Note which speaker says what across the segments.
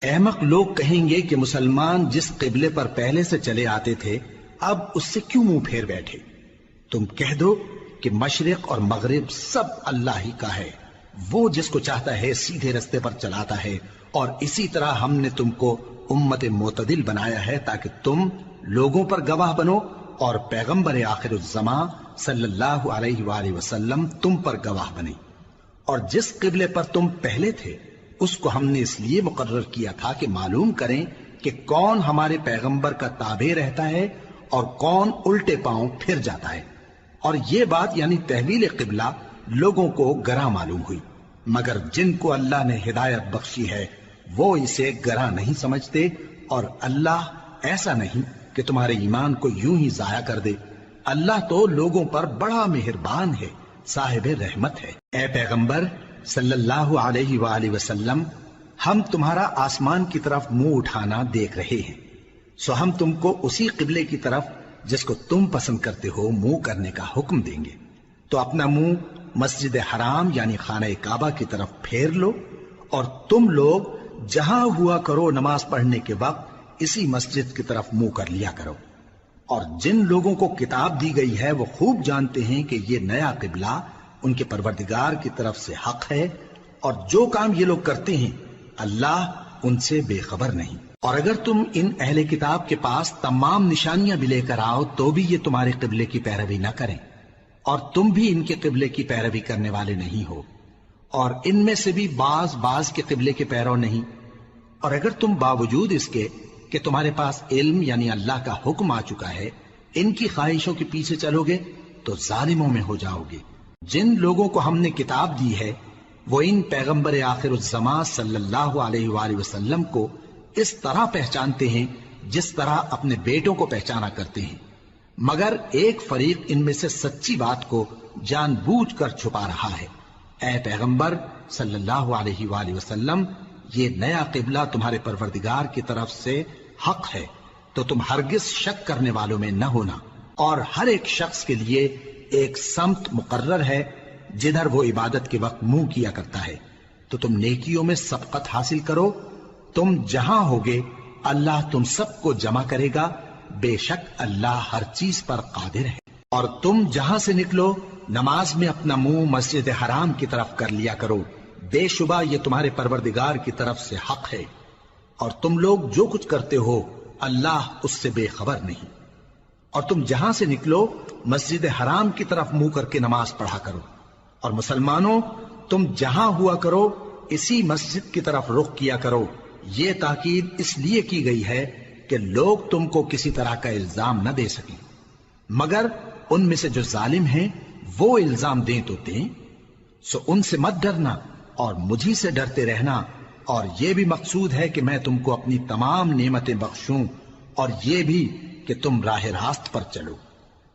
Speaker 1: احمق لوگ کہیں گے کہ مسلمان جس قبلے پر پہلے سے چلے آتے تھے اب اس سے کیوں منہ پھیر بیٹھے؟ تم کہہ دو کہ مشرق اور مغرب سب اللہ ہی کا ہے، وہ جس کو چاہتا ہے سیدھے رستے پر چلاتا ہے، اور اسی طرح ہم نے تم کو امت معتدل بنایا ہے تاکہ تم لوگوں پر گواہ بنو اور پیغمبر آخر الزمان صلی اللہ علیہ وآلہ وسلم تم پر گواہ بنے۔ اور جس قبلے پر تم پہلے تھے اس کو ہم نے اس لیے مقرر کیا تھا کہ معلوم کریں کہ کون ہمارے پیغمبر کا تابع رہتا ہے اور کون الٹے پاؤں پھر جاتا ہے۔ اور یہ بات یعنی تحویل قبلہ لوگوں کو گراں معلوم ہوئی، مگر جن کو اللہ نے ہدایت بخشی ہے وہ اسے گراں نہیں سمجھتے، اور اللہ ایسا نہیں کہ تمہارے ایمان کو یوں ہی ضائع کر دے۔ اللہ تو لوگوں پر بڑا مہربان ہے، صاحب رحمت ہے۔ اے پیغمبر صلی اللہ علیہ وآلہ وسلم، ہم تمہارا آسمان کی طرف منہ اٹھانا دیکھ رہے ہیں، سو ہم تم کو اسی قبلے کی طرف جس کو تم پسند کرتے ہو منہ کرنے کا حکم دیں گے۔ تو اپنا منہ مسجد حرام یعنی خانہ کعبہ کی طرف پھیر لو، اور تم لوگ جہاں ہوا کرو نماز پڑھنے کے وقت اسی مسجد کی طرف منہ کر لیا کرو۔ اور جن لوگوں کو کتاب دی گئی ہے وہ خوب جانتے ہیں کہ یہ نیا قبلہ ان کے پروردگار کی طرف سے حق ہے، اور جو کام یہ لوگ کرتے ہیں اللہ ان سے بے خبر نہیں۔ اور اگر تم ان اہل کتاب کے پاس تمام نشانیاں بھی لے کر آؤ تو بھی یہ تمہارے قبلے کی پیروی نہ کریں، اور تم بھی ان کے قبلے کی پیروی کرنے والے نہیں ہو، اور ان میں سے بھی بعض کے قبلے کے پیرو نہیں۔ اور اگر تم باوجود اس کے کہ تمہارے پاس علم یعنی اللہ کا حکم آ چکا ہے ان کی خواہشوں کے پیچھے چلو گے تو ظالموں میں ہو جاؤ گے۔ جن لوگوں کو ہم نے کتاب دی ہے وہ ان پیغمبر آخر الزمان صلی اللہ علیہ وآلہ وسلم کو اس طرح پہچانتے ہیں جس طرح اپنے بیٹوں کو پہچانا کرتے ہیں، مگر ایک فریق ان میں سے سچی بات کو جان بوجھ کر چھپا رہا ہے۔ اے پیغمبر صلی اللہ علیہ وآلہ وسلم، یہ نیا قبلہ تمہارے پروردگار کی طرف سے حق ہے، تو تم ہرگز شک کرنے والوں میں نہ ہونا، اور ہر ایک شخص کے لیے ایک سمت مقرر ہے جدھر وہ عبادت کے وقت منہ کیا کرتا ہے، تو تم نیکیوں میں سبقت حاصل کرو۔ تم جہاں ہوگے اللہ تم سب کو جمع کرے گا، بے شک اللہ ہر چیز پر قادر ہے۔ اور تم جہاں سے نکلو نماز میں اپنا منہ مسجد حرام کی طرف کر لیا کرو، بے شبہ یہ تمہارے پروردگار کی طرف سے حق ہے، اور تم لوگ جو کچھ کرتے ہو اللہ اس سے بے خبر نہیں۔ اور تم جہاں سے نکلو مسجد حرام کی طرف منہ کر کے نماز پڑھا کرو، اور مسلمانوں تم جہاں ہوا کرو اسی مسجد کی طرف رخ کیا کرو۔ یہ تاکید اس لیے کی گئی ہے کہ لوگ تم کو کسی طرح کا الزام نہ دے سکیں، مگر ان میں سے جو ظالم ہیں وہ الزام دیں تو دیں، سو ان سے مت ڈرنا اور مجھی سے ڈرتے رہنا، اور یہ بھی مقصود ہے کہ میں تم کو اپنی تمام نعمتیں بخشوں، اور یہ بھی کہ تم راہ راست پر چلو۔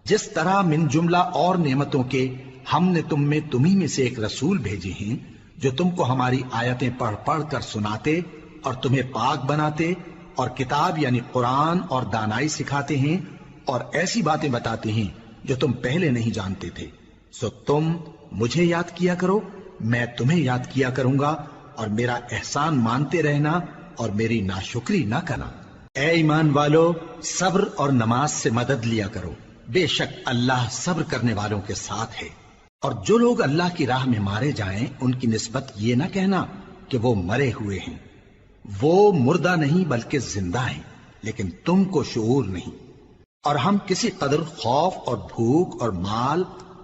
Speaker 1: جس طرح من جملہ اور نعمتوں کے ہم نے تمہیں میں سے ایک رسول بھیجے ہیں جو تم کو ہماری آیتیں پڑھ پڑھ کر سناتے اور تمہیں پاک بناتے، اور کتاب یعنی قرآن اور دانائی سکھاتے ہیں، اور ایسی باتیں بتاتے ہیں جو تم پہلے نہیں جانتے تھے، سو تم مجھے یاد کیا کرو، میں تمہیں یاد کیا کروں گا، اور میرا احسان مانتے رہنا اور میری ناشکری نہ کرنا۔ اے ایمان والو، صبر اور نماز سے مدد لیا کرو، بے شک اللہ صبر کرنے والوں کے ساتھ ہے۔ اور جو لوگ اللہ کی راہ میں مارے جائیں ان کی نسبت یہ نہ کہنا کہ وہ مرے ہوئے ہیں، وہ مردہ نہیں بلکہ زندہ ہیں، لیکن تم کو شعور نہیں۔ اور ہم کسی قدر خوف اور بھوک اور مال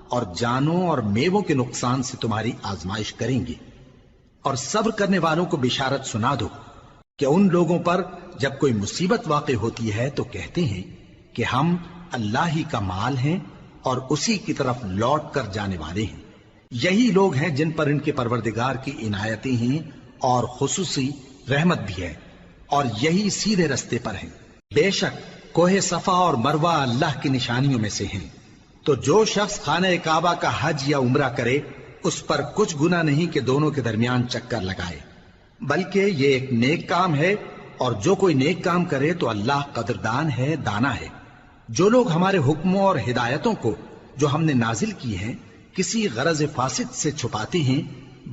Speaker 1: اور جانوں اور میووں کے نقصان سے تمہاری آزمائش کریں گے، اور صبر کرنے والوں کو بشارت سنا دو کہ ان لوگوں پر جب کوئی مصیبت واقع ہوتی ہے تو کہتے ہیں کہ ہم اللہ ہی کا مال ہیں اور اسی کی طرف لوٹ کر جانے والے ہیں۔ یہی لوگ ہیں جن پر ان کے پروردگار کی عنایتیں ہیں اور خصوصی رحمت بھی ہے، اور یہی سیدھے رستے پر ہیں۔ بے شک کوہ صفا اور مروہ اللہ کی نشانیوں میں سے ہیں، تو جو شخص خانہ کعبہ کا حج یا عمرہ کرے اس پر کچھ گناہ نہیں کہ دونوں کے درمیان چکر لگائے، بلکہ یہ ایک نیک کام ہے، اور جو کوئی نیک کام کرے تو اللہ قدردان ہے، دانا ہے۔ جو لوگ ہمارے حکموں اور ہدایتوں کو جو ہم نے نازل کی ہیں کسی غرض فاسد سے چھپاتے ہیں،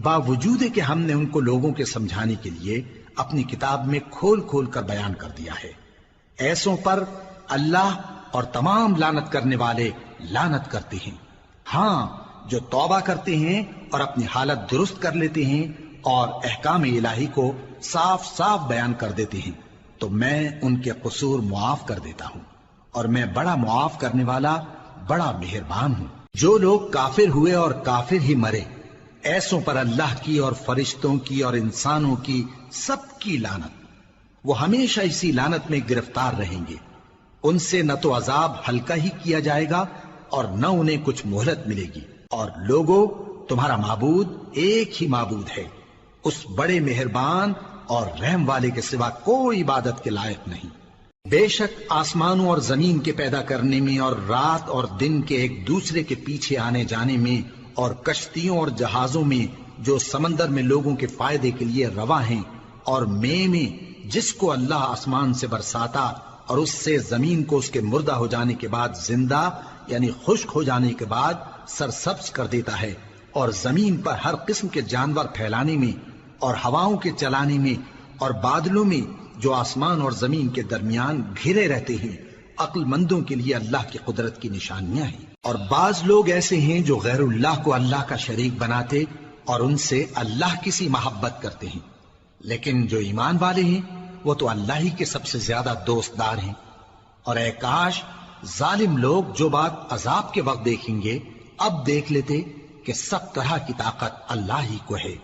Speaker 1: باوجود کہ ہم نے ان کو لوگوں کے سمجھانے کے لیے اپنی کتاب میں کھول کھول کر بیان کر دیا ہے۔ ایسوں پر اللہ اور تمام لعنت کرنے والے لعنت کرتے ہیں۔ ہاں، جو توبہ کرتے ہیں اور اپنی حالت درست کر لیتے ہیں اور احکام الہی کو صاف صاف بیان کر دیتے ہیں تو میں ان کے قصور معاف کر دیتا ہوں، اور میں بڑا معاف کرنے والا بڑا مہربان ہوں۔ جو لوگ کافر ہوئے اور کافر ہی مرے، ایسوں پر اللہ کی اور فرشتوں کی اور انسانوں کی سب کی لعنت، وہ ہمیشہ اسی لعنت میں گرفتار رہیں گے۔ ان سے نہ تو عذاب ہلکا ہی کیا جائے گا اور نہ انہیں کچھ مہلت ملے گی۔ اور لوگوں، تمہارا معبود ایک ہی معبود ہے، اس بڑے مہربان اور رحم والے کے سوا کوئی عبادت کے لائق نہیں۔ بے شک آسمانوں اور زمین کے پیدا کرنے میں اور رات اور دن کے ایک دوسرے کے پیچھے آنے جانے میں اور کشتیوں اور جہازوں میں جو سمندر میں لوگوں کے فائدے کے لیے رواں ہیں، اور میں جس کو اللہ آسمان سے برساتا اور اس سے زمین کو اس کے مردہ ہو جانے کے بعد زندہ یعنی خشک ہو جانے کے بعد سرسبز کر دیتا ہے، اور زمین پر ہر قسم کے جانور پھیلانے میں اور ہواؤں کے چلانے میں اور بادلوں میں جو آسمان اور زمین کے درمیان گھرے رہتے ہیں، عقل مندوں کے لیے اللہ کی قدرت کی نشانیاں ہیں۔ اور بعض لوگ ایسے ہیں جو غیر اللہ کو اللہ کا شریک بناتے اور ان سے اللہ کی سی محبت کرتے ہیں، لیکن جو ایمان والے ہیں وہ تو اللہ ہی کے سب سے زیادہ دوست دار ہیں۔ اور اے کاش ظالم لوگ جو بات عذاب کے وقت دیکھیں گے اب دیکھ لیتے کہ سب طرح کی طاقت اللہ ہی کو ہے،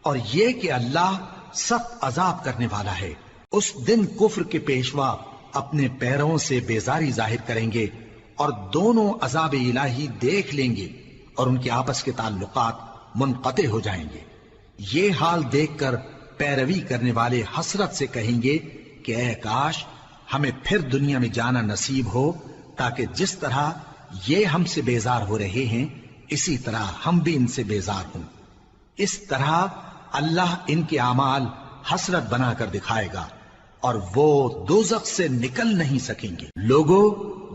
Speaker 1: اور یہ کہ اللہ سخت عذاب کرنے والا ہے۔ اس دن کفر کے پیشوا اپنے پیروں سے بیزاری ظاہر کریں گے اور دونوں عذاب الہی دیکھ لیں گے اور ان کے آپس کے تعلقات منقطع ہو جائیں گے۔ یہ حال دیکھ کر پیروی کرنے والے حسرت سے کہیں گے کہ اے کاش ہمیں پھر دنیا میں جانا نصیب ہو، تاکہ جس طرح یہ ہم سے بیزار ہو رہے ہیں اسی طرح ہم بھی ان سے بیزار ہوں۔ اس طرح اللہ ان کے اعمال حسرت بنا کر دکھائے گا اور وہ دوزخ سے نکل نہیں سکیں گے۔ لوگوں،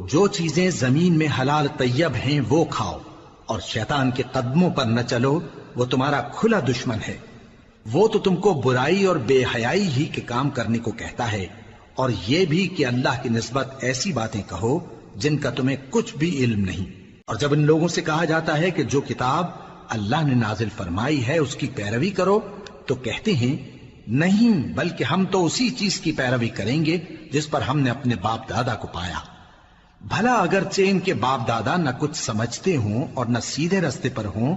Speaker 1: جو چیزیں زمین میں حلال طیب ہیں وہ کھاؤ، اور شیطان کے قدموں پر نہ چلو، وہ تمہارا کھلا دشمن ہے۔ وہ تو تم کو برائی اور بے حیائی ہی کے کام کرنے کو کہتا ہے، اور یہ بھی کہ اللہ کی نسبت ایسی باتیں کہو جن کا تمہیں کچھ بھی علم نہیں۔ اور جب ان لوگوں سے کہا جاتا ہے کہ جو کتاب اللہ نے نازل فرمائی ہے اس کی پیروی کرو، تو کہتے ہیں نہیں، بلکہ ہم تو اسی چیز کی پیروی کریں گے جس پر ہم نے اپنے باپ دادا کو پایا۔ بھلا اگرچہ ان کے باپ دادا نہ کچھ سمجھتے ہوں اور نہ سیدھے رستے پر ہوں،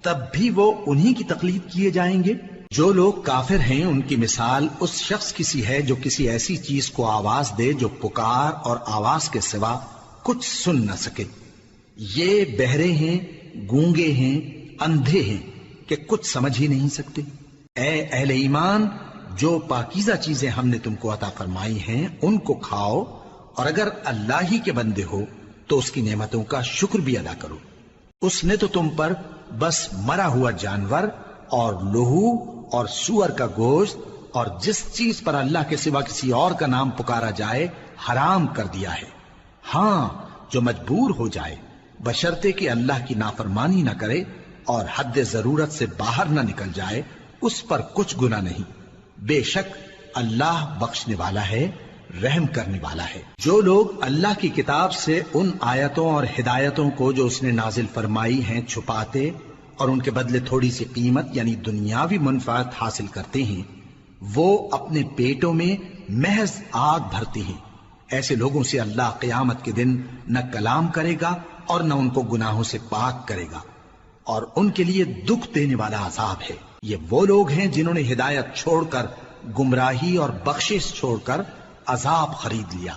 Speaker 1: تب بھی وہ انہی کی تقلید کیے جائیں گے۔ جو لوگ کافر ہیں ان کی مثال اس شخص کی سی ہے جو کسی ایسی چیز کو آواز دے جو پکار اور آواز کے سوا کچھ سن نہ سکے۔ یہ بہرے ہیں، گونگے ہیں، اندھے ہیں کہ کچھ سمجھ ہی نہیں سکتے۔ اے اہل ایمان، جو پاکیزہ چیزیں ہم نے تم کو عطا فرمائی ہیں ان کو کھاؤ، اور اگر اللہ ہی کے بندے ہو تو اس کی نعمتوں کا شکر بھی ادا کرو۔ اس نے تو تم پر بس مرا ہوا جانور اور لہو اور سور کا گوشت اور جس چیز پر اللہ کے سوا کسی اور کا نام پکارا جائے حرام کر دیا ہے۔ ہاں، جو مجبور ہو جائے بشرطے کہ اللہ کی نافرمانی نہ کرے اور حد ضرورت سے باہر نہ نکل جائے، اس پر کچھ گناہ نہیں۔ بے شک اللہ بخشنے والا ہے، رحم کرنے والا ہے۔ جو لوگ اللہ کی کتاب سے ان آیتوں اور ہدایتوں کو جو اس نے نازل فرمائی ہیں چھپاتے اور ان کے بدلے تھوڑی سی قیمت یعنی دنیاوی منفعت حاصل کرتے ہیں، وہ اپنے پیٹوں میں محض آگ بھرتے ہیں۔ ایسے لوگوں سے اللہ قیامت کے دن نہ کلام کرے گا اور نہ ان کو گناہوں سے پاک کرے گا، اور ان کے لیے دکھ دینے والا عذاب ہے۔ یہ وہ لوگ ہیں جنہوں نے ہدایت چھوڑ کر گمراہی اور بخشش چھوڑ کر عذاب خرید لیا۔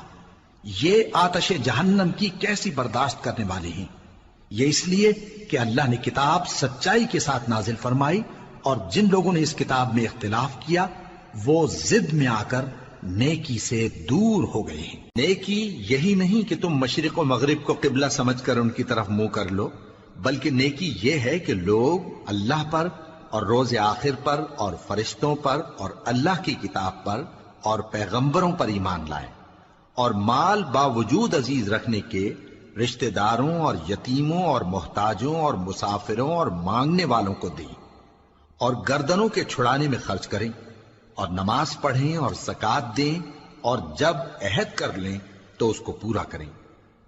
Speaker 1: یہ آتش جہنم کی کیسی برداشت کرنے والے ہیں۔ یہ اس لیے کہ اللہ نے کتاب سچائی کے ساتھ نازل فرمائی، اور جن لوگوں نے اس کتاب میں اختلاف کیا وہ ضد میں آ کر نیکی سے دور ہو گئے ہیں۔ نیکی یہی نہیں کہ تم مشرق و مغرب کو قبلہ سمجھ کر ان کی طرف منہ کر لو، بلکہ نیکی یہ ہے کہ لوگ اللہ پر اور روز آخر پر اور فرشتوں پر اور اللہ کی کتاب پر اور پیغمبروں پر ایمان لائیں، اور مال باوجود عزیز رکھنے کے رشتہ داروں اور یتیموں اور محتاجوں اور مسافروں اور مانگنے والوں کو دیں، اور گردنوں کے چھڑانے میں خرچ کریں، اور نماز پڑھیں اور زکات دیں، اور جب عہد کر لیں تو اس کو پورا کریں،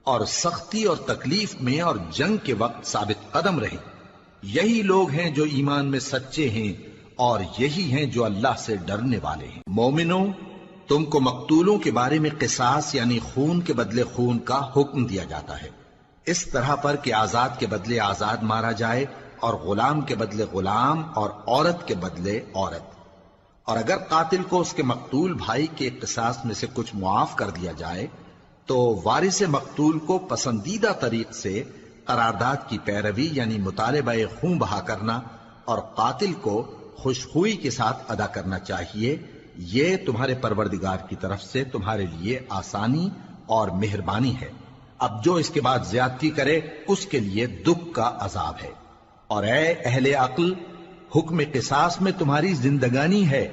Speaker 1: اور سختی اور تکلیف میں اور جنگ کے وقت ثابت قدم رہیں۔ یہی لوگ ہیں جو ایمان میں سچے ہیں، اور یہی ہیں جو اللہ سے ڈرنے والے ہیں۔ مومنوں، تم کو مقتولوں کے بارے میں قصاص یعنی خون کے بدلے خون کا حکم دیا جاتا ہے، اس طرح پر کہ آزاد کے بدلے آزاد مارا جائے، اور غلام کے بدلے غلام، اور عورت کے بدلے عورت۔ اور اگر قاتل کو اس کے مقتول بھائی کے قصاص میں سے کچھ معاف کر دیا جائے تو وارث مقتول کو پسندیدہ طریق سے قرارداد کی پیروی یعنی مطالبہ خون بہا کرنا اور قاتل کو خوشخوئی کے ساتھ ادا کرنا چاہیے۔ یہ تمہارے پروردگار کی طرف سے تمہارے لیے آسانی اور مہربانی ہے۔ اب جو اس کے بعد زیادتی کرے اس کے لیے دکھ کا عذاب ہے۔ اور اے اہل عقل، حکم قصاص میں تمہاری زندگانی ہے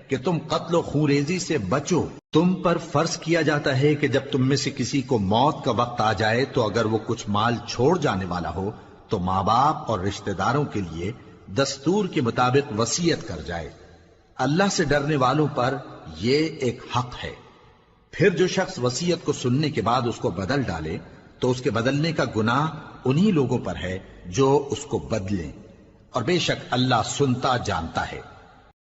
Speaker 1: کہ تم قتل و خونریزی سے بچو۔ تم پر فرض کیا جاتا ہے کہ جب تم میں سے کسی کو موت کا وقت آ جائے تو اگر وہ کچھ مال چھوڑ جانے والا ہو تو ماں باپ اور رشتہ داروں کے لیے دستور کے مطابق وصیت کر جائے۔ اللہ سے ڈرنے والوں پر یہ ایک حق ہے۔ پھر جو شخص وصیت کو سننے کے بعد اس کو بدل ڈالے تو اس کے بدلنے کا گناہ انہی لوگوں پر ہے جو اس کو بدلیں، اور بے شک اللہ سنتا جانتا ہے۔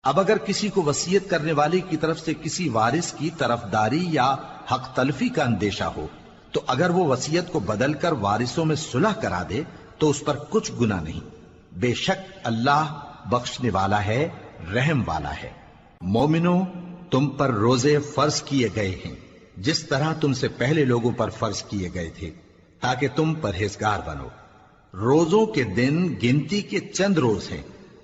Speaker 1: اب اگر کسی کو وصیت کرنے والے کی طرف سے کسی وارث کی طرفداری یا حق تلفی کا اندیشہ ہو تو اگر وہ وصیت کو بدل کر وارثوں میں صلح کرا دے تو اس پر کچھ گناہ نہیں، بے شک اللہ بخشنے والا ہے، رحم والا ہے۔ مومنوں، تم پر روزے فرض کیے گئے ہیں جس طرح تم سے پہلے لوگوں پر فرض کیے گئے تھے تاکہ تم پرہیزگار بنو۔ روزوں کے دن گنتی کے چند روز ہیں،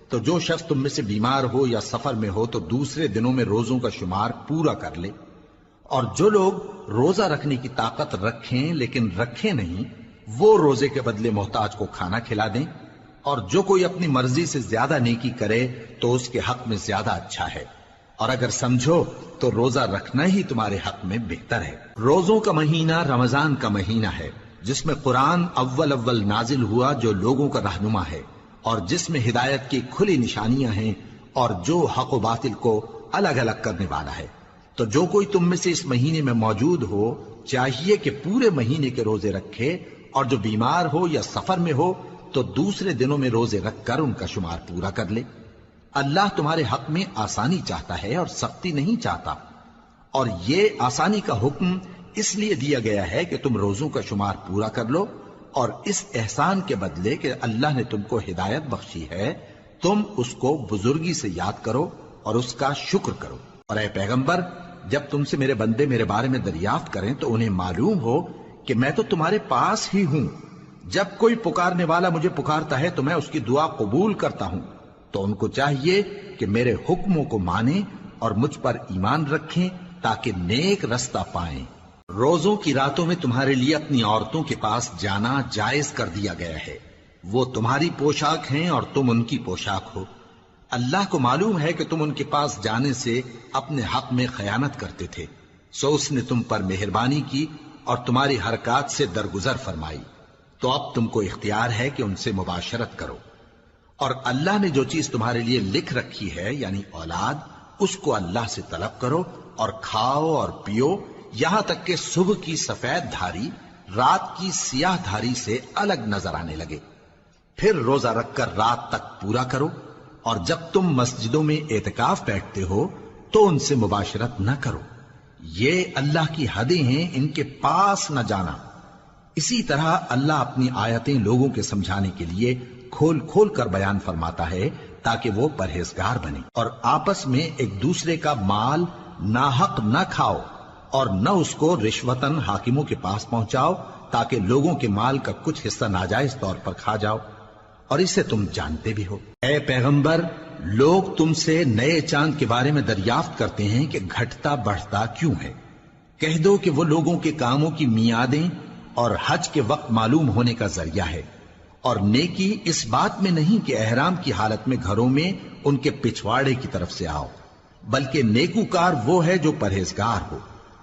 Speaker 1: تو جو شخص تم میں سے بیمار ہو یا سفر میں ہو تو دوسرے دنوں میں روزوں کا شمار پورا کر لے۔ اور جو لوگ روزہ رکھنے کی طاقت رکھیں لیکن رکھیں نہیں، وہ روزے کے بدلے محتاج کو کھانا کھلا دیں۔ اور جو کوئی اپنی مرضی سے زیادہ نیکی کرے تو اس کے حق میں زیادہ اچھا ہے، اور اگر سمجھو تو روزہ رکھنا ہی تمہارے حق میں بہتر ہے۔ روزوں کا مہینہ رمضان کا مہینہ ہے جس میں قرآن اول نازل ہوا، جو لوگوں کا رہنما ہے اور جس میں ہدایت کی کھلی نشانیاں ہیں اور جو حق و باطل کو الگ الگ کرنے والا ہے۔ تو جو کوئی تم میں سے اس مہینے میں موجود ہو چاہیے کہ پورے مہینے کے روزے رکھے، اور جو بیمار ہو یا سفر میں ہو تو دوسرے دنوں میں روزے رکھ کر ان کا شمار پورا کر لے۔ اللہ تمہارے حق میں آسانی چاہتا ہے اور سختی نہیں چاہتا، اور یہ آسانی کا حکم اس لیے دیا گیا ہے کہ تم روزوں کا شمار پورا کر لو، اور اس احسان کے بدلے کہ اللہ نے تم کو ہدایت بخشی ہے تم اس کو بزرگی سے یاد کرو اور اس کا شکر کرو۔ اور اے پیغمبر، جب تم سے میرے بندے میرے بارے میں دریافت کریں تو انہیں معلوم ہو کہ میں تو تمہارے پاس ہی ہوں۔ جب کوئی پکارنے والا مجھے پکارتا ہے تو میں اس کی دعا قبول کرتا ہوں۔ تو ان کو چاہیے کہ میرے حکموں کو مانیں اور مجھ پر ایمان رکھیں تاکہ نیک رستہ پائیں۔ روزوں کی راتوں میں تمہارے لیے اپنی عورتوں کے پاس جانا جائز کر دیا گیا ہے، وہ تمہاری پوشاک ہیں اور تم ان کی پوشاک ہو۔ اللہ کو معلوم ہے کہ تم ان کے پاس جانے سے اپنے حق میں خیانت کرتے تھے، سو اس نے تم پر مہربانی کی اور تمہاری حرکات سے درگزر فرمائی، تو اب تم کو اختیار ہے کہ ان سے مباشرت کرو۔ اور اللہ نے جو چیز تمہارے لیے لکھ رکھی ہے یعنی اولاد، اس کو اللہ سے طلب کرو اور کھاؤ اور پیو، یہاں تک کہ صبح کی سفید دھاری رات کی سیاہ دھاری سے الگ نظر آنے لگے، پھر روزہ رکھ کر رات تک پورا کرو۔ اور جب تم مسجدوں میں اعتکاف بیٹھتے ہو تو ان سے مباشرت نہ کرو، یہ اللہ کی حدیں ہیں، ان کے پاس نہ جانا۔ اسی طرح اللہ اپنی آیتیں لوگوں کے سمجھانے کے لیے کھول کھول کر بیان فرماتا ہے تاکہ وہ پرہیزگار بنے۔ اور آپس میں ایک دوسرے کا مال ناحق نہ کھاؤ اور نہ اس کو رشوتاً حاکموں کے پاس پہنچاؤ تاکہ لوگوں کے مال کا کچھ حصہ ناجائز طور پر کھا جاؤ، اور اسے تم جانتے بھی ہو۔ اے پیغمبر، لوگ تم سے نئے چاند کے بارے میں دریافت کرتے ہیں کہ گھٹتا بڑھتا کیوں ہے۔ کہہ دو کہ وہ لوگوں کے کاموں کی میعادیں اور حج کے وقت معلوم ہونے کا ذریعہ ہے، اور نیکی اس بات میں نہیں کہ احرام کی حالت میں گھروں میں ان کے پچھواڑے کی طرف سے آؤ، بلکہ نیکوکار وہ ہے جو پرہیزگار ہو،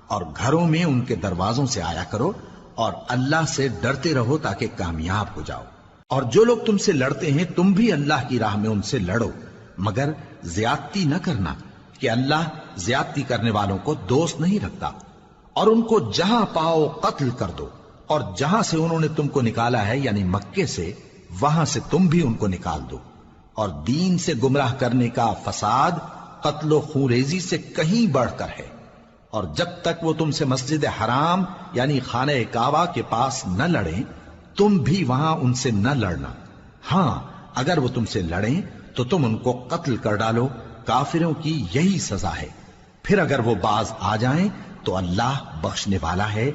Speaker 1: اور گھروں میں ان کے دروازوں سے آیا کرو اور اللہ سے ڈرتے رہو تاکہ کامیاب ہو جاؤ۔ اور جو لوگ تم سے لڑتے ہیں تم بھی اللہ کی راہ میں ان سے لڑو، مگر زیادتی نہ کرنا کہ اللہ زیادتی کرنے والوں کو دوست نہیں رکھتا، اور ان کو جہاں پاؤ قتل کر دو، اور جہاں سے انہوں نے تم کو نکالا ہے یعنی مکے سے، وہاں سے تم بھی ان کو نکال دو۔ اور دین سے گمراہ کرنے کا فساد قتل و خونریزی سے کہیں بڑھ کر ہے، اور جب تک وہ تم سے مسجد حرام یعنی خانہ کعبہ کے پاس نہ لڑیں، تم بھی وہاں ان سے نہ لڑنا۔ ہاں اگر وہ تم سے لڑیں تو تم ان کو قتل کر ڈالو، کافروں کی یہی سزا ہے۔ پھر اگر وہ باز آ جائیں تو اللہ بخشنے والا ہے،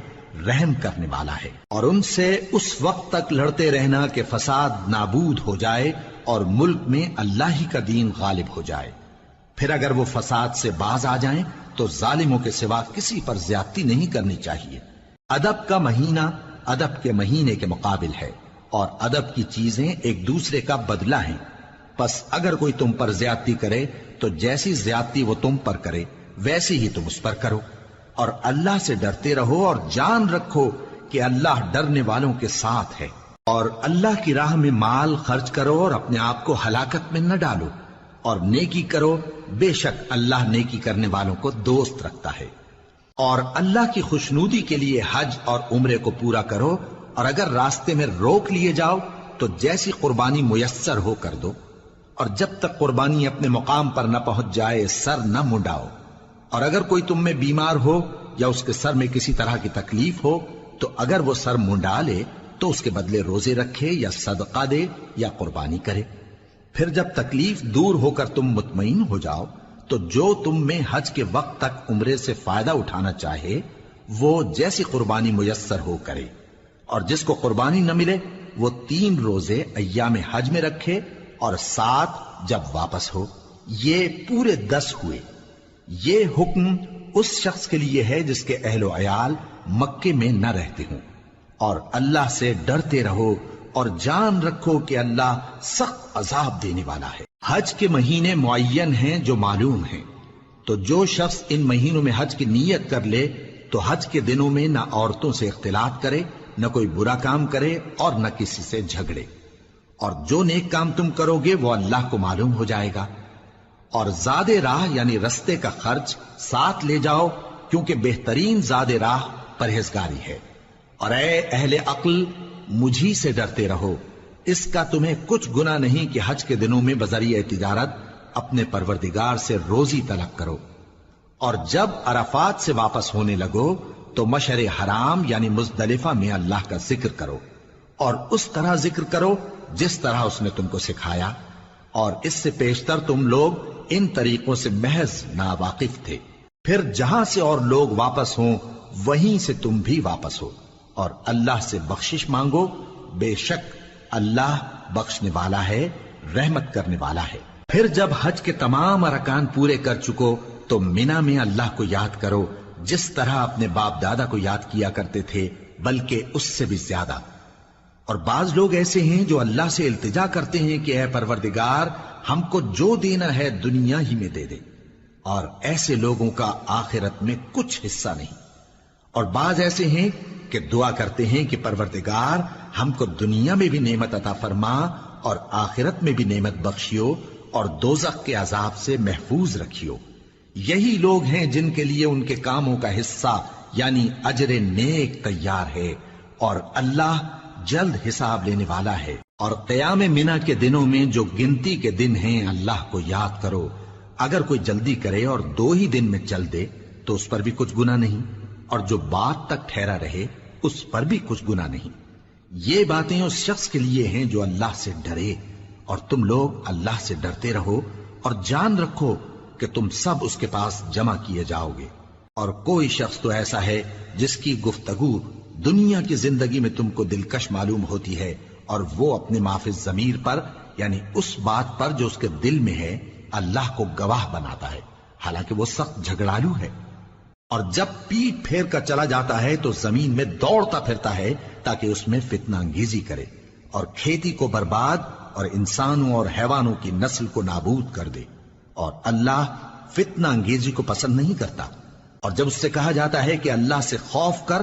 Speaker 1: رحم کرنے والا ہے۔ اور ان سے اس وقت تک لڑتے رہنا کہ فساد نابود ہو جائے اور ملک میں اللہ ہی کا دین غالب ہو جائے۔ پھر اگر وہ فساد سے باز آ جائیں تو ظالموں کے سوا کسی پر زیادتی نہیں کرنی چاہیے۔ ادب کا مہینہ ادب کے مہینے کے مقابل ہے، اور ادب کی چیزیں ایک دوسرے کا بدلہ ہیں۔ پس اگر کوئی تم پر زیادتی کرے تو جیسی زیادتی وہ تم پر کرے ویسی ہی تم اس پر کرو، اور اللہ سے ڈرتے رہو اور جان رکھو کہ اللہ ڈرنے والوں کے ساتھ ہے۔ اور اللہ کی راہ میں مال خرچ کرو اور اپنے آپ کو ہلاکت میں نہ ڈالو، اور نیکی کرو، بے شک اللہ نیکی کرنے والوں کو دوست رکھتا ہے۔ اور اللہ کی خوشنودی کے لیے حج اور عمرے کو پورا کرو، اور اگر راستے میں روک لیے جاؤ تو جیسی قربانی میسر ہو کر دو، اور جب تک قربانی اپنے مقام پر نہ پہنچ جائے سر نہ منڈاؤ۔ اور اگر کوئی تم میں بیمار ہو یا اس کے سر میں کسی طرح کی تکلیف ہو تو اگر وہ سر منڈا لے تو اس کے بدلے روزے رکھے یا صدقہ دے یا قربانی کرے۔ پھر جب تکلیف دور ہو کر تم مطمئن ہو جاؤ تو جو تم میں حج کے وقت تک عمرے سے فائدہ اٹھانا چاہے وہ جیسی قربانی میسر ہو کرے، اور جس کو قربانی نہ ملے وہ 3 روزے ایام حج میں رکھے اور 7 جب واپس ہو، یہ پورے 10 ہوئے۔ یہ حکم اس شخص کے لیے ہے جس کے اہل و عیال مکے میں نہ رہتے ہوں۔ اور اللہ سے ڈرتے رہو اور جان رکھو کہ اللہ سخت عذاب دینے والا ہے۔ حج کے مہینے معین ہیں جو معلوم ہیں، تو جو شخص ان مہینوں میں حج کی نیت کر لے تو حج کے دنوں میں نہ عورتوں سے اختلاط کرے، نہ کوئی برا کام کرے اور نہ کسی سے جھگڑے۔ اور جو نیک کام تم کرو گے وہ اللہ کو معلوم ہو جائے گا۔ اور زاد راہ یعنی رستے کا خرچ ساتھ لے جاؤ، کیونکہ بہترین زاد راہ پرہیزگاری ہے۔ اور اے اہل عقل، مجھی سے ڈرتے رہو، اس کا تمہیں کچھ گناہ نہیں کہ حج کے دنوں میں بذریعہ تجارت اپنے پروردگار سے روزی طلب کرو۔ اور جب عرفات سے واپس ہونے لگو تو مشعر حرام یعنی مزدلفہ میں اللہ کا ذکر کرو، اور اس طرح ذکر کرو جس طرح اس نے تم کو سکھایا، اور اس سے پیشتر تم لوگ ان طریقوں سے محض ناواقف تھے۔ پھر جہاں سے اور لوگ واپس ہوں وہیں سے تم بھی واپس ہو، اور اللہ سے بخشش مانگو، بے شک اللہ بخشنے والا ہے، رحمت کرنے والا ہے۔ پھر جب حج کے تمام ارکان پورے کر چکو تو مینا میں اللہ کو یاد کرو جس طرح اپنے باپ دادا کو یاد کیا کرتے تھے، بلکہ اس سے بھی زیادہ۔ اور بعض لوگ ایسے ہیں جو اللہ سے التجا کرتے ہیں کہ اے پروردگار ہم کو جو دینا ہے دنیا ہی میں دے دے، اور ایسے لوگوں کا آخرت میں کچھ حصہ نہیں۔ اور بعض ایسے ہیں کہ دعا کرتے ہیں کہ پروردگار ہم کو دنیا میں بھی نعمت عطا فرما اور آخرت میں بھی نعمت بخشیو اور دوزخ کے عذاب سے محفوظ رکھیو۔ یہی لوگ ہیں جن کے لیے ان کے کاموں کا حصہ یعنی اجر نیک تیار ہے، اور اللہ جلد حساب لینے والا ہے۔ اور قیام منا کے دنوں میں جو گنتی کے دن ہیں اللہ کو یاد کرو۔ اگر کوئی جلدی کرے اور 2 ہی دن میں چل دے تو اس پر بھی کچھ گناہ نہیں، اور جو بات تک ٹھہرا رہے اس پر بھی کچھ گناہ نہیں۔ یہ باتیں اس شخص کے لیے ہیں جو اللہ سے ڈرے، اور تم لوگ اللہ سے ڈرتے رہو اور جان رکھو کہ تم سب اس کے پاس جمع کیے جاؤ گے۔ اور کوئی شخص تو ایسا ہے جس کی گفتگو دنیا کی زندگی میں تم کو دلکش معلوم ہوتی ہے، اور وہ اپنے معافی ضمیر پر یعنی اس بات پر جو اس کے دل میں ہے اللہ کو گواہ بناتا ہے، حالانکہ وہ سخت جھگڑالو ہے۔ اور جب پیٹ پھیر کر چلا جاتا ہے تو زمین میں دوڑتا پھرتا ہے تاکہ اس میں فتنہ انگیزی کرے اور کھیتی کو برباد اور انسانوں اور حیوانوں کی نسل کو نابود کر دے، اور اللہ فتنہ انگیزی کو پسند نہیں کرتا۔ اور جب اس سے کہا جاتا ہے کہ اللہ سے خوف کر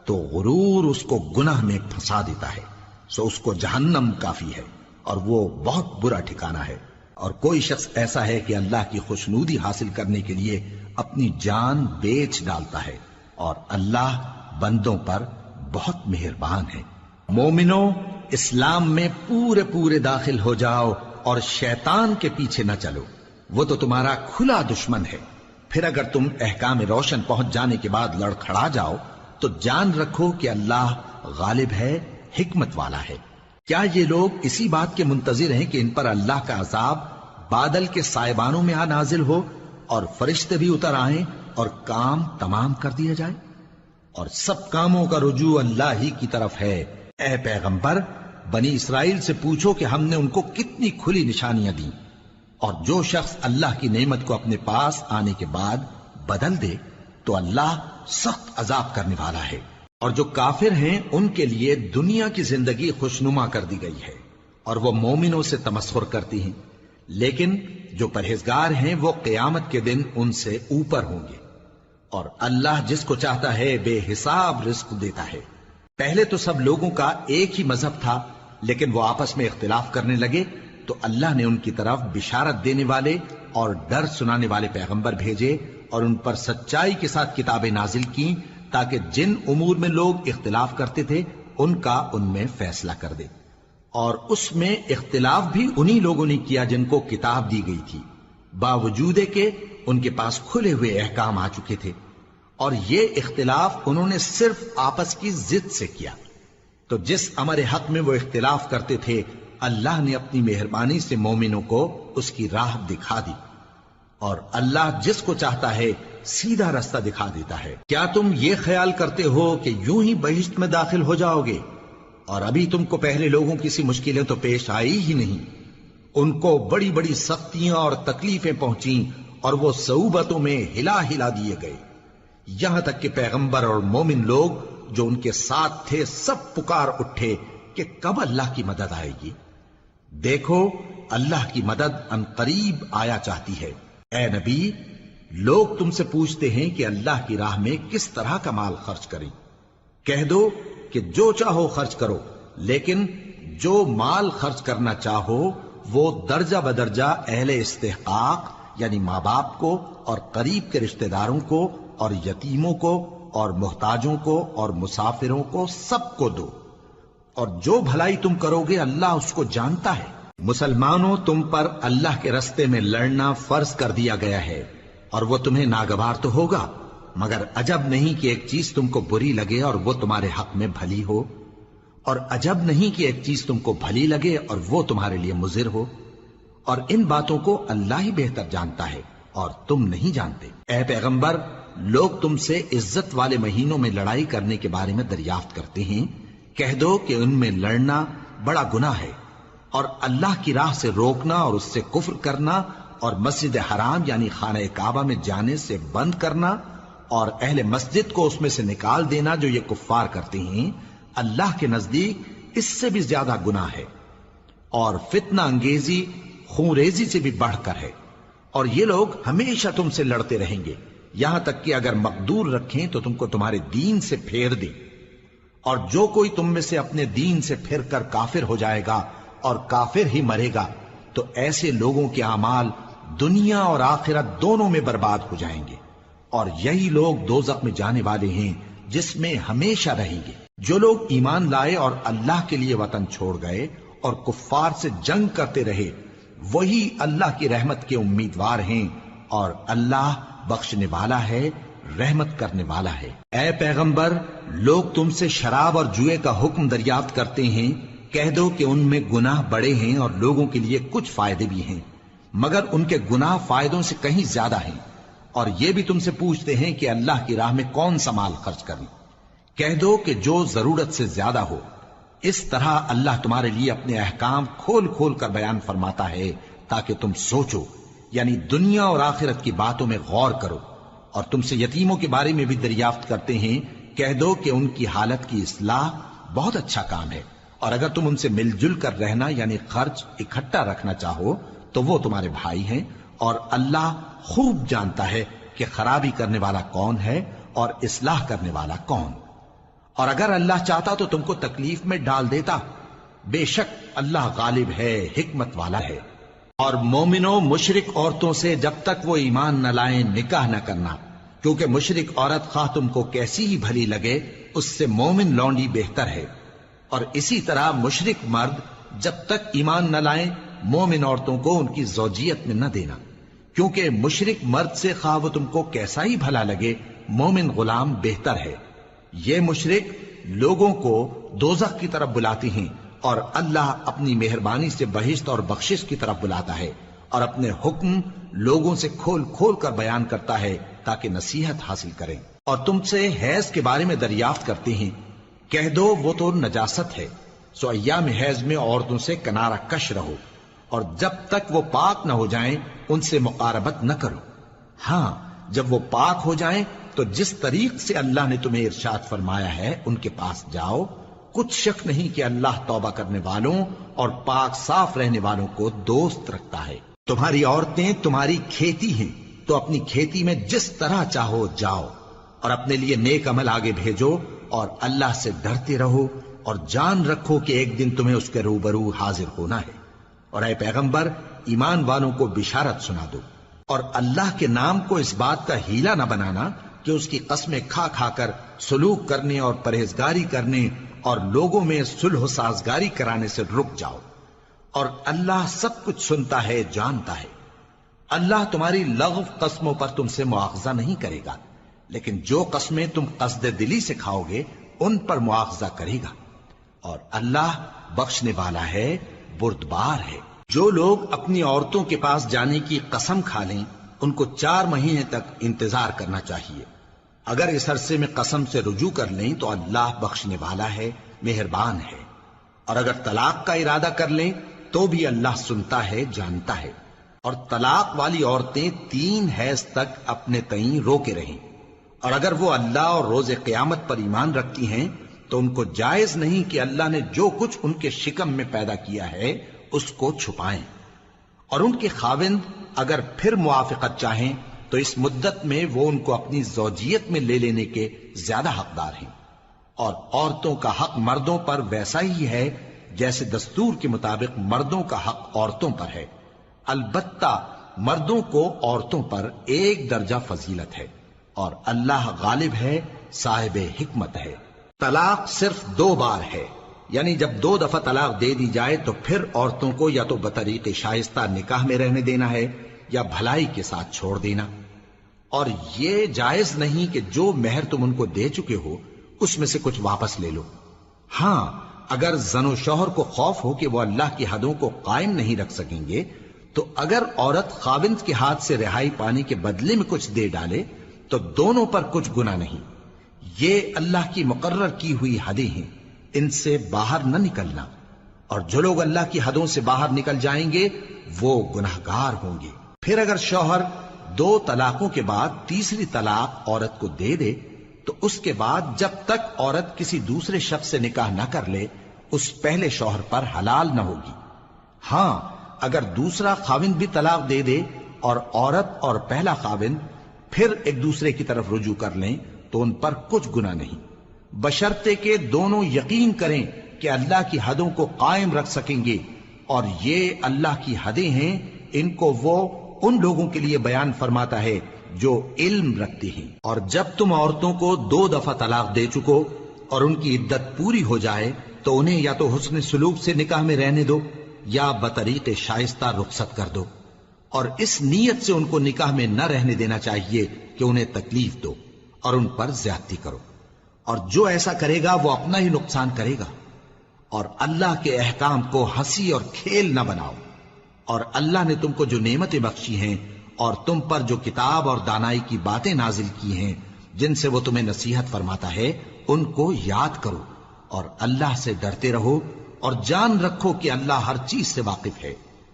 Speaker 1: تو غرور اس کو گناہ میں پھنسا دیتا ہے، سو اس کو جہنم کافی ہے اور وہ بہت برا ٹھکانہ ہے۔ اور کوئی شخص ایسا ہے کہ اللہ کی خوشنودی حاصل کرنے کے لیے اپنی جان بیچ ڈالتا ہے، اور اللہ بندوں پر بہت مہربان ہے۔ مومنو، اسلام میں پورے پورے داخل ہو جاؤ اور شیطان کے پیچھے نہ چلو، وہ تو تمہارا کھلا دشمن ہے۔ پھر اگر تم احکام روشن پہنچ جانے کے بعد لڑکھڑا جاؤ تو جان رکھو کہ اللہ غالب ہے، حکمت والا ہے۔ کیا یہ لوگ اسی بات کے منتظر ہیں کہ ان پر اللہ کا عذاب بادل کے سائبانوں میں آ نازل ہو اور فرشتے بھی اتر آئیں اور کام تمام کر دیا جائے؟ اور سب کاموں کا رجوع اللہ ہی کی طرف ہے۔ اے پیغمبر، بنی اسرائیل سے پوچھو کہ ہم نے ان کو کتنی کھلی نشانیاں دیں، اور جو شخص اللہ کی نعمت کو اپنے پاس آنے کے بعد بدل دے تو اللہ سخت عذاب کرنے والا ہے۔ اور جو کافر ہیں ان کے لیے دنیا کی زندگی خوشنما کر دی گئی ہے، اور وہ مومنوں سے تمسخر کرتی ہیں، لیکن جو پرہیزگار ہیں وہ قیامت کے دن ان سے اوپر ہوں گے۔ اور اللہ جس کو چاہتا ہے بے حساب رزق دیتا ہے۔ پہلے تو سب لوگوں کا ایک ہی مذہب تھا، لیکن وہ آپس میں اختلاف کرنے لگے تو اللہ نے ان کی طرف بشارت دینے والے اور ڈر سنانے والے پیغمبر بھیجے، اور ان پر سچائی کے ساتھ کتابیں نازل کی تاکہ جن امور میں لوگ اختلاف کرتے تھے ان کا ان میں فیصلہ کر دے۔ اور اس میں اختلاف بھی انہی لوگوں نے کیا جن کو کتاب دی گئی تھی، باوجود کہ ان کے پاس کھلے ہوئے احکام آ چکے تھے، اور یہ اختلاف انہوں نے صرف آپس کی ضد سے کیا۔ تو جس امر حق میں وہ اختلاف کرتے تھے اللہ نے اپنی مہربانی سے مومنوں کو اس کی راہ دکھا دی، اور اللہ جس کو چاہتا ہے سیدھا رستہ دکھا دیتا ہے۔ کیا تم یہ خیال کرتے ہو کہ یوں ہی بہشت میں داخل ہو جاؤ گے، اور ابھی تم کو پہلے لوگوں کی سی مشکلیں تو پیش آئی ہی نہیں؟ ان کو بڑی بڑی سختیاں اور تکلیفیں پہنچیں، اور وہ صعوبتوں میں ہلا ہلا دیے گئے، یہاں تک کہ پیغمبر اور مومن لوگ جو ان کے ساتھ تھے سب پکار اٹھے کہ کب اللہ کی مدد آئے گی۔ دیکھو اللہ کی مدد ان قریب آیا چاہتی ہے۔ اے نبی، لوگ تم سے پوچھتے ہیں کہ اللہ کی راہ میں کس طرح کا مال خرچ کریں۔ کہہ دو کہ جو چاہو خرچ کرو، لیکن جو مال خرچ کرنا چاہو وہ درجہ بدرجہ اہل استحقاق یعنی ماں باپ کو اور قریب کے رشتہ داروں کو اور یتیموں کو اور محتاجوں کو اور مسافروں کو سب کو دو، اور جو بھلائی تم کرو گے اللہ اس کو جانتا ہے۔ مسلمانوں، تم پر اللہ کے رستے میں لڑنا فرض کر دیا گیا ہے، اور وہ تمہیں ناگوار تو ہوگا، مگر عجب نہیں کہ ایک چیز تم کو بری لگے اور وہ تمہارے حق میں بھلی ہو، اور عجب نہیں کہ ایک چیز تم کو بھلی لگے اور وہ تمہارے لیے مضر ہو، اور ان باتوں کو اللہ ہی بہتر جانتا ہے اور تم نہیں جانتے۔ اے پیغمبر، لوگ تم سے عزت والے مہینوں میں لڑائی کرنے کے بارے میں دریافت کرتے ہیں، کہہ دو کہ ان میں لڑنا بڑا گناہ ہے، اور اللہ کی راہ سے روکنا اور اس سے کفر کرنا اور مسجد حرام یعنی خانہ کعبہ میں جانے سے بند کرنا اور اہل مسجد کو اس میں سے نکال دینا جو یہ کفار کرتے ہیں، اللہ کے نزدیک اس سے بھی زیادہ گناہ ہے، اور فتنہ انگیزی خونریزی سے بھی بڑھ کر ہے۔ اور یہ لوگ ہمیشہ تم سے لڑتے رہیں گے، یہاں تک کہ اگر مقدور رکھیں تو تم کو تمہارے دین سے پھیر دیں، اور جو کوئی تم میں سے اپنے دین سے پھر کر کافر ہو جائے گا اور کافر ہی مرے گا تو ایسے لوگوں کے اعمال دنیا اور آخرت دونوں میں برباد ہو جائیں گے، اور یہی لوگ دوزخ میں جانے والے ہیں جس میں ہمیشہ رہیں گے۔ جو لوگ ایمان لائے اور اللہ کے لیے وطن چھوڑ گئے اور کفار سے جنگ کرتے رہے وہی اللہ کی رحمت کے امیدوار ہیں، اور اللہ بخشنے والا ہے، رحمت کرنے والا ہے۔ اے پیغمبر، لوگ تم سے شراب اور جوئے کا حکم دریافت کرتے ہیں، کہہ دو کہ ان میں گناہ بڑے ہیں اور لوگوں کے لیے کچھ فائدے بھی ہیں، مگر ان کے گناہ فائدوں سے کہیں زیادہ ہیں۔ اور یہ بھی تم سے پوچھتے ہیں کہ اللہ کی راہ میں کون سا مال خرچ کریں، کہہ دو کہ جو ضرورت سے زیادہ ہو۔ اس طرح اللہ تمہارے لیے اپنے احکام کھول کھول کر بیان فرماتا ہے تاکہ تم سوچو، یعنی دنیا اور آخرت کی باتوں میں غور کرو۔ اور تم سے یتیموں کے بارے میں بھی دریافت کرتے ہیں، کہہ دو کہ ان کی حالت کی اصلاح بہت اچھا کام ہے، اور اگر تم ان سے مل جل کر رہنا یعنی خرچ اکٹھا رکھنا چاہو تو وہ تمہارے بھائی ہیں، اور اللہ خوب جانتا ہے کہ خرابی کرنے والا کون ہے اور اصلاح کرنے والا کون۔ اور اگر اللہ چاہتا تو تم کو تکلیف میں ڈال دیتا، بے شک اللہ غالب ہے، حکمت والا ہے۔ اور مومنوں مشرک عورتوں سے جب تک وہ ایمان نہ لائیں نکاح نہ کرنا، کیونکہ مشرک عورت خواہ تم کو کیسی ہی بھلی لگے اس سے مومن لونڈی بہتر ہے، اور اسی طرح مشرک مرد جب تک ایمان نہ لائیں مومن عورتوں کو ان کی زوجیت میں نہ دینا، کیونکہ مشرک مرد سے خواہ وہ تم کو کیسا ہی بھلا لگے مومن غلام بہتر ہے۔ یہ مشرک لوگوں کو دوزخ کی طرف بلاتی ہیں، اور اللہ اپنی مہربانی سے بہشت اور بخشش کی طرف بلاتا ہے، اور اپنے حکم لوگوں سے کھول کھول کر بیان کرتا ہے تاکہ نصیحت حاصل کریں۔ اور تم سے حیض کے بارے میں دریافت کرتے ہیں، کہہ دو وہ تو نجاست ہے، سو ایام حیض میں عورتوں سے کنارہ کش رہو، اور جب تک وہ پاک نہ ہو جائیں ان سے مقاربت نہ کرو۔ ہاں جب وہ پاک ہو جائیں تو جس طریق سے اللہ نے تمہیں ارشاد فرمایا ہے ان کے پاس جاؤ، کچھ شک نہیں کہ اللہ توبہ کرنے والوں اور پاک صاف رہنے والوں کو دوست رکھتا ہے۔ تمہاری عورتیں تمہاری کھیتی ہیں، تو اپنی کھیتی میں جس طرح چاہو جاؤ، اور اپنے لیے نیک عمل آگے بھیجو، اور اللہ سے ڈرتے رہو، اور جان رکھو کہ ایک دن تمہیں اس کے روبرو حاضر ہونا ہے۔ اور اے پیغمبر ایمان والوں کو بشارت سنا دو، اور اللہ کے نام کو اس بات کا ہیلہ نہ بنانا کہ اس کی قسمیں کھا کھا کر سلوک کرنے اور پرہیزگاری کرنے اور لوگوں میں صلح و سازگاری کرانے سے رک جاؤ، اور اللہ سب کچھ سنتا ہے جانتا ہے۔ اللہ تمہاری لغو قسموں پر تم سے مواخذہ نہیں کرے گا، لیکن جو قسمیں تم قصد دلی سے کھاؤ گے ان پر مواخذہ کرے گا، اور اللہ بخشنے والا ہے بردبار ہے۔ جو لوگ اپنی عورتوں کے پاس جانے کی قسم کھا لیں ان کو 4 مہینے تک انتظار کرنا چاہیے۔ اگر اس عرصے میں قسم سے رجوع کر لیں تو اللہ بخشنے والا ہے، مہربان ہے، اور اگر طلاق کا ارادہ کر لیں تو بھی اللہ سنتا ہے جانتا ہے۔ اور طلاق والی عورتیں 3 حیض تک اپنے تئیں روکے رہیں، اور اگر وہ اللہ اور روز قیامت پر ایمان رکھتی ہیں تو ان کو جائز نہیں کہ اللہ نے جو کچھ ان کے شکم میں پیدا کیا ہے اس کو چھپائیں، اور ان کے خاوند اگر پھر موافقت چاہیں تو اس مدت میں وہ ان کو اپنی زوجیت میں لے لینے کے زیادہ حقدار ہیں۔ اور عورتوں کا حق مردوں پر ویسا ہی ہے جیسے دستور کے مطابق مردوں کا حق عورتوں پر ہے، البتہ مردوں کو عورتوں پر 1 درجہ فضیلت ہے، اور اللہ غالب ہے، صاحب حکمت ہے۔ طلاق صرف 2 بار ہے، یعنی جب 2 دفعہ طلاق دے دی جائے تو پھر عورتوں کو یا تو بطریق شائستہ نکاح میں رہنے دینا ہے یا بھلائی کے ساتھ چھوڑ دینا، اور یہ جائز نہیں کہ جو مہر تم ان کو دے چکے ہو اس میں سے کچھ واپس لے لو۔ ہاں اگر زن و شوہر کو خوف ہو کہ وہ اللہ کی حدوں کو قائم نہیں رکھ سکیں گے تو اگر عورت خاوند کے ہاتھ سے رہائی پانے کے بدلے میں کچھ دے ڈالے تو دونوں پر کچھ گناہ نہیں۔ یہ اللہ کی مقرر کی ہوئی حدیں ہیں، ان سے باہر نہ نکلنا، اور جو لوگ اللہ کی حدوں سے باہر نکل جائیں گے وہ گناہگار ہوں گے۔ پھر اگر شوہر 2 طلاقوں کے بعد تیسری طلاق عورت کو دے دے تو اس کے بعد جب تک عورت کسی دوسرے شخص سے نکاح نہ کر لے اس پہلے شوہر پر حلال نہ ہوگی۔ ہاں اگر دوسرا خاوند بھی طلاق دے دے اور عورت اور پہلا خاوند پھر ایک دوسرے کی طرف رجوع کر لیں تو ان پر کچھ گناہ نہیں، بشرطے کہ دونوں یقین کریں کہ اللہ کی حدوں کو قائم رکھ سکیں گے، اور یہ اللہ کی حدیں ہیں، ان کو وہ ان لوگوں کے لیے بیان فرماتا ہے جو علم رکھتے ہیں۔ اور جب تم عورتوں کو 2 دفعہ طلاق دے چکو اور ان کی عدت پوری ہو جائے تو انہیں یا تو حسن سلوک سے نکاح میں رہنے دو یا بطریق شائستہ رخصت کر دو، اور اس نیت سے ان کو نکاح میں نہ رہنے دینا چاہیے کہ انہیں تکلیف دو اور ان پر زیادتی کرو، اور جو ایسا کرے گا وہ اپنا ہی نقصان کرے گا۔ اور اللہ کے احکام کو ہنسی اور کھیل نہ بناؤ، اور اللہ نے تم کو جو نعمتیں بخشی ہیں اور تم پر جو کتاب اور دانائی کی باتیں نازل کی ہیں جن سے وہ تمہیں نصیحت فرماتا ہے ان کو یاد کرو، اور اللہ سے ڈرتے رہو، اور جان رکھو کہ اللہ ہر چیز سے واقف ہے۔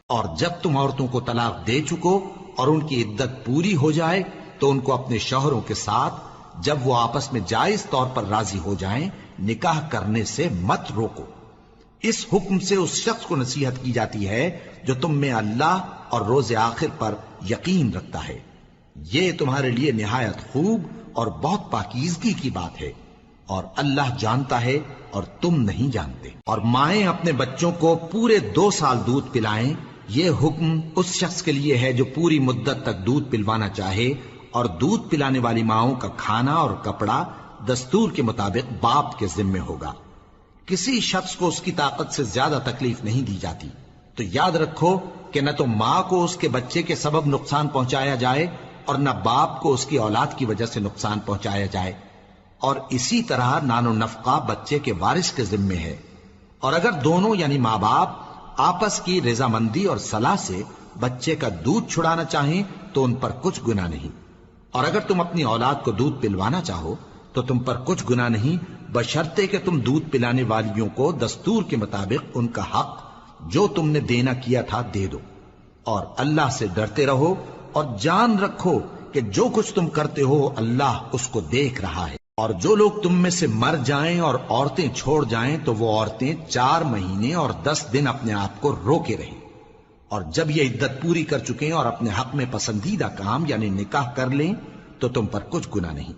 Speaker 1: اور جب تم عورتوں کو طلاق دے چکو اور ان کی عدت پوری ہو جائے تو ان کو اپنے شوہروں کے ساتھ جب وہ آپس میں جائز طور پر راضی ہو جائیں نکاح کرنے سے مت روکو۔ اس حکم سے اس شخص کو نصیحت کی جاتی ہے جو تم میں اللہ اور روز آخر پر یقین رکھتا ہے، یہ تمہارے لیے نہایت خوب اور بہت پاکیزگی کی بات ہے، اور اللہ جانتا ہے اور تم نہیں جانتے۔ اور مائیں اپنے بچوں کو پورے 2 سال دودھ پلائیں یہ حکم اس شخص کے لیے ہے جو پوری مدت تک دودھ پلوانا چاہے، اور دودھ پلانے والی ماؤں کا کھانا اور کپڑا دستور کے مطابق باپ کے ذمے ہوگا۔ کسی شخص کو اس کی طاقت سے زیادہ تکلیف نہیں دی جاتی، تو یاد رکھو کہ نہ تو ماں کو اس کے بچے کے سبب نقصان پہنچایا جائے اور نہ باپ کو اس کی اولاد کی وجہ سے نقصان پہنچایا جائے، اور اسی طرح نان و نفقہ بچے کے وارث کے ذمے ہے۔ اور اگر دونوں یعنی ماں باپ آپس کی رضامندی اور صلاح سے بچے کا دودھ چھڑانا چاہیں تو ان پر کچھ گناہ نہیں، اور اگر تم اپنی اولاد کو دودھ پلوانا چاہو تو تم پر کچھ گناہ نہیں، بشرطے کہ تم دودھ پلانے والیوں کو دستور کے مطابق ان کا حق جو تم نے دینا کیا تھا دے دو، اور اللہ سے ڈرتے رہو اور جان رکھو کہ جو کچھ تم کرتے ہو اللہ اس کو دیکھ رہا ہے۔ اور جو لوگ تم میں سے مر جائیں اور عورتیں چھوڑ جائیں تو وہ عورتیں 4 مہینے اور 10 دن اپنے آپ کو روکے رہیں، اور جب یہ عدت پوری کر چکیں اور اپنے حق میں پسندیدہ کام یعنی نکاح کر لیں تو تم پر کچھ گناہ نہیں،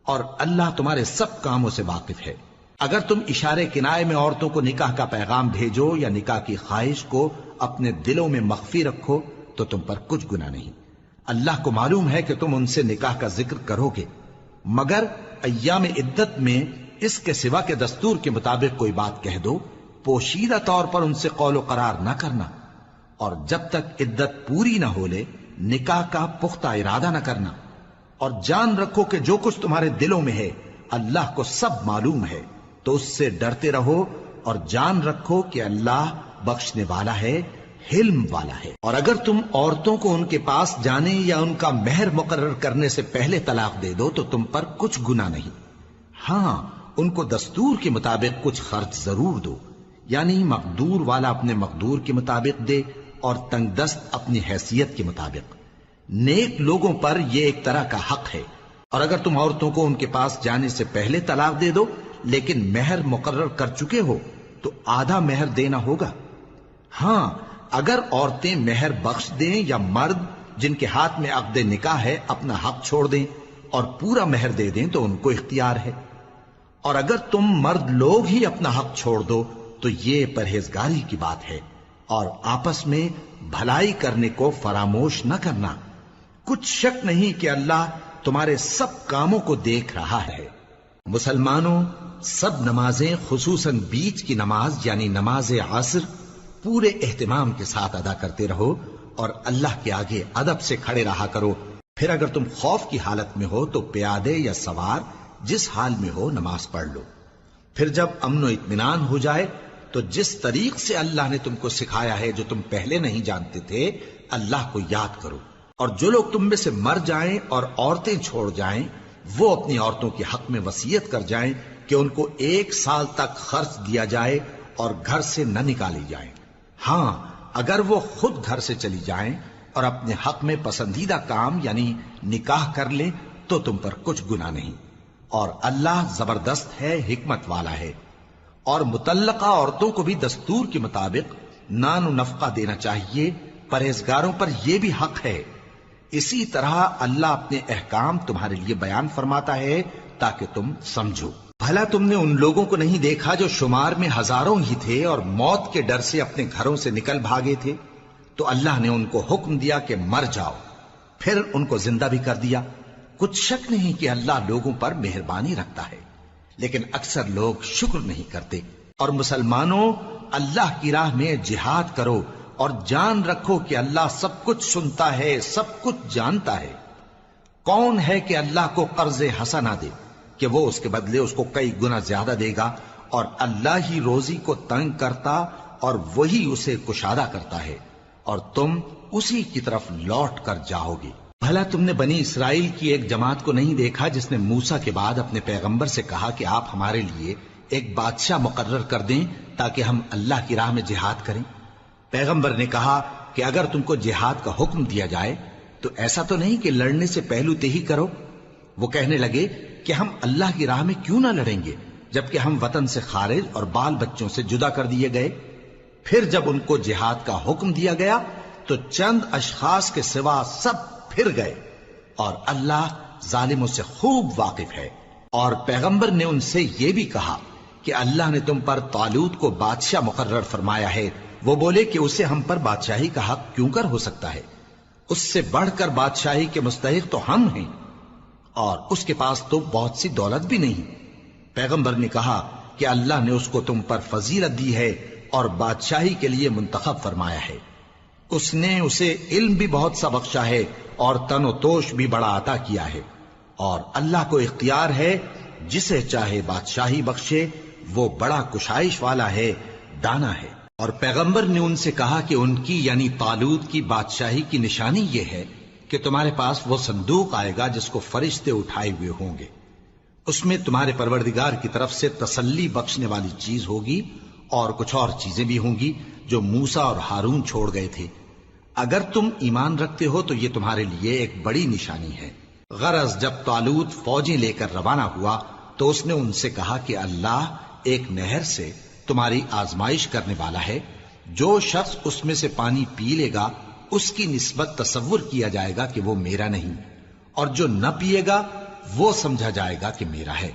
Speaker 1: اور اللہ تمہارے سب کاموں سے واقف ہے۔ اگر تم اشارے کنائے میں عورتوں کو نکاح کا پیغام بھیجو یا نکاح کی خواہش کو اپنے دلوں میں مخفی رکھو تو تم پر کچھ گناہ نہیں۔ اللہ کو معلوم ہے کہ تم ان سے نکاح کا ذکر کرو گے، مگر ایام عدت میں اس کے سوا کے دستور کے مطابق کوئی بات کہہ دو، پوشیدہ طور پر ان سے قول و قرار نہ کرنا، اور جب تک عدت پوری نہ ہو لے نکاح کا پختہ ارادہ نہ کرنا، اور جان رکھو کہ جو کچھ تمہارے دلوں میں ہے اللہ کو سب معلوم ہے، تو اس سے ڈرتے رہو اور جان رکھو کہ اللہ بخشنے والا ہے، حلم والا ہے۔ اور اگر تم عورتوں کو ان کے پاس جانے یا ان کا مہر مقرر کرنے سے پہلے طلاق دے دو تو تم پر کچھ گناہ نہیں، ہاں ان کو دستور کے مطابق کچھ خرچ ضرور دو، یعنی مقدور والا اپنے مقدور کے مطابق دے اور تنگ دست اپنی حیثیت کے مطابق۔ نیک لوگوں پر یہ ایک طرح کا حق ہے۔ اور اگر تم عورتوں کو ان کے پاس جانے سے پہلے طلاق دے دو لیکن مہر مقرر کر چکے ہو تو آدھا مہر دینا ہوگا۔ ہاں اگر عورتیں مہر بخش دیں یا مرد جن کے ہاتھ میں عقد نکاح ہے اپنا حق چھوڑ دیں اور پورا مہر دے دیں تو ان کو اختیار ہے۔ اور اگر تم مرد لوگ ہی اپنا حق چھوڑ دو تو یہ پرہیزگاری کی بات ہے، اور آپس میں بھلائی کرنے کو فراموش نہ کرنا۔ کچھ شک نہیں کہ اللہ تمہارے سب کاموں کو دیکھ رہا ہے۔ مسلمانوں، سب نمازیں خصوصاً بیچ کی نماز یعنی نماز عصر پورے اہتمام کے ساتھ ادا کرتے رہو اور اللہ کے آگے ادب سے کھڑے رہا کرو۔ پھر اگر تم خوف کی حالت میں ہو تو پیادے یا سوار جس حال میں ہو نماز پڑھ لو۔ پھر جب امن و اطمینان ہو جائے تو جس طریق سے اللہ نے تم کو سکھایا ہے جو تم پہلے نہیں جانتے تھے اللہ کو یاد کرو۔ اور جو لوگ تم میں سے مر جائیں اور عورتیں چھوڑ جائیں وہ اپنی عورتوں کے حق میں وصیت کر جائیں کہ ان کو 1 سال تک خرچ دیا جائے اور گھر سے نہ نکالی جائیں۔ ہاں اگر وہ خود گھر سے چلی جائیں اور اپنے حق میں پسندیدہ کام یعنی نکاح کر لیں تو تم پر کچھ گناہ نہیں، اور اللہ زبردست ہے، حکمت والا ہے۔ اور مطلقہ عورتوں کو بھی دستور کے مطابق نان و نفقہ دینا چاہیے، پرہیزگاروں پر یہ بھی حق ہے۔ اسی طرح اللہ اپنے احکام تمہارے لیے بیان فرماتا ہے تاکہ تم سمجھو۔ بھلا تم نے ان لوگوں کو نہیں دیکھا جو شمار میں ہزاروں ہی تھے اور موت کے ڈر سے اپنے گھروں سے نکل بھاگے تھے؟ تو اللہ نے ان کو حکم دیا کہ مر جاؤ، پھر ان کو زندہ بھی کر دیا۔ کچھ شک نہیں کہ اللہ لوگوں پر مہربانی رکھتا ہے، لیکن اکثر لوگ شکر نہیں کرتے۔ اور مسلمانوں، اللہ کی راہ میں جہاد کرو اور جان رکھو کہ اللہ سب کچھ سنتا ہے، سب کچھ جانتا ہے۔ کون ہے کہ اللہ کو قرض حسنہ دے کہ وہ اس کے بدلے اس کو کئی گنا زیادہ دے گا؟ اور اللہ ہی روزی کو تنگ کرتا اور وہی اسے کشادہ کرتا ہے، اور تم اسی کی طرف لوٹ کر جاؤ گے۔ بھلا تم نے بنی اسرائیل کی ایک جماعت کو نہیں دیکھا جس نے موسیٰ کے بعد اپنے پیغمبر سے کہا کہ آپ ہمارے لیے ایک بادشاہ مقرر کر دیں تاکہ ہم اللہ کی راہ میں جہاد کریں؟ پیغمبر نے کہا کہ اگر تم کو جہاد کا حکم دیا جائے تو ایسا تو نہیں کہ لڑنے سے پہلو تہی کرو۔ وہ کہنے لگے کہ ہم اللہ کی راہ میں کیوں نہ لڑیں گے جبکہ ہم وطن سے خارج اور بال بچوں سے جدا کر دیے گئے۔ پھر جب ان کو جہاد کا حکم دیا گیا تو چند اشخاص کے سوا سب پھر گئے، اور اللہ ظالموں سے خوب واقف ہے۔ اور پیغمبر نے ان سے یہ بھی کہا کہ اللہ نے تم پر طالوت کو بادشاہ مقرر فرمایا ہے، وہ بولے کہ اسے ہم پر بادشاہی کا حق کیوں کر ہو سکتا ہے؟ اس سے بڑھ کر بادشاہی کے مستحق تو ہم ہیں، اور اس کے پاس تو بہت سی دولت بھی نہیں۔ پیغمبر نے کہا کہ اللہ نے اس کو تم پر فضیلت دی ہے اور بادشاہی کے لیے منتخب فرمایا ہے۔ اس نے اسے علم بھی بہت سا بخشا ہے اور تن و توش بھی بڑا عطا کیا ہے، اور اللہ کو اختیار ہے جسے چاہے بادشاہی بخشے، وہ بڑا کشائش والا ہے، دانا ہے۔ اور پیغمبر نے ان سے کہا کہ ان کی یعنی طالوت کی بادشاہی کی نشانی یہ ہے کہ تمہارے پاس وہ صندوق آئے گا جس کو فرشتے اٹھائے ہوئے ہوں گے، اس میں تمہارے پروردگار کی طرف سے تسلی بخشنے والی چیز ہوگی اور کچھ اور چیزیں بھی ہوں گی جو موسیٰ اور ہارون چھوڑ گئے تھے۔ اگر تم ایمان رکھتے ہو تو یہ تمہارے لیے ایک بڑی نشانی ہے۔ غرض جب طالوت فوجیں لے کر روانہ ہوا تو اس نے ان سے کہا کہ اللہ ایک نہر سے تمہاری آزمائش کرنے والا ہے، جو شخص اس میں سے پانی پی لے گا اس کی نسبت تصور کیا جائے گا کہ وہ میرا نہیں، اور جو نہ پیے گا وہ سمجھا جائے گا کہ میرا ہے۔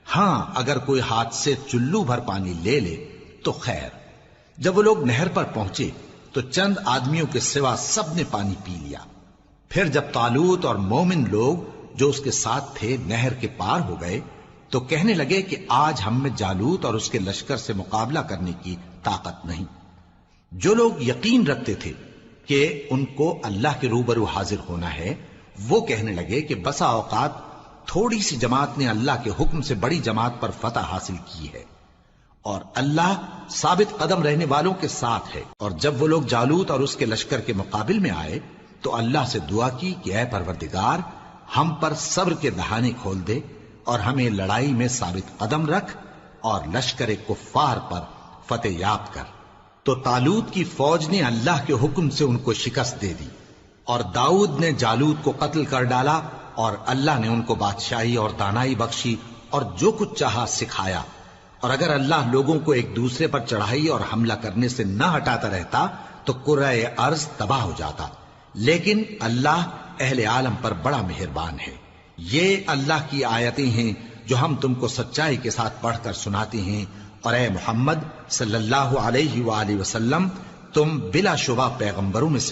Speaker 1: ہاں اگر کوئی ہاتھ سے چلو بھر پانی لے لے تو خیر۔ جب وہ لوگ نہر پر پہنچے تو چند آدمیوں کے سوا سب نے پانی پی لیا۔ پھر جب طالوت اور مومن لوگ جو اس کے ساتھ تھے نہر کے پار ہو گئے تو کہنے لگے کہ آج ہم میں جالوت اور اس کے لشکر سے مقابلہ کرنے کی طاقت نہیں۔ جو لوگ یقین رکھتے تھے کہ ان کو اللہ کے روبرو حاضر ہونا ہے، وہ کہنے لگے کہ بسا اوقات تھوڑی سی جماعت نے اللہ کے حکم سے بڑی جماعت پر فتح حاصل کی ہے، اور اللہ ثابت قدم رہنے والوں کے ساتھ ہے۔ اور جب وہ لوگ جالوت اور اس کے لشکر کے مقابل میں آئے تو اللہ سے دعا کی کہ اے پروردگار، ہم پر صبر کے دہانے کھول دے اور ہمیں لڑائی میں ثابت قدم رکھ اور لشکر کفار پر فتح یاب کر۔ تو طالوت کی فوج نے اللہ کے حکم سے ان کو شکست دے دی، اور داؤد نے جالوت کو قتل کر ڈالا، اور اللہ نے ان کو بادشاہی اور دانائی بخشی اور جو کچھ چاہا سکھایا۔ اور اگر اللہ لوگوں کو ایک دوسرے پر چڑھائی اور حملہ کرنے سے نہ ہٹاتا رہتا تو کرۂ ارض تباہ ہو جاتا، لیکن اللہ اہل عالم پر بڑا مہربان ہے۔ یہ اللہ کی آیتیں ہیں جو ہم تم کو سچائی کے ساتھ پڑھ کر سناتے ہیں، اور اے محمد صلی اللہ علیہ وآلہ وسلم، تم بلا شبہ پیغمبروں میں سے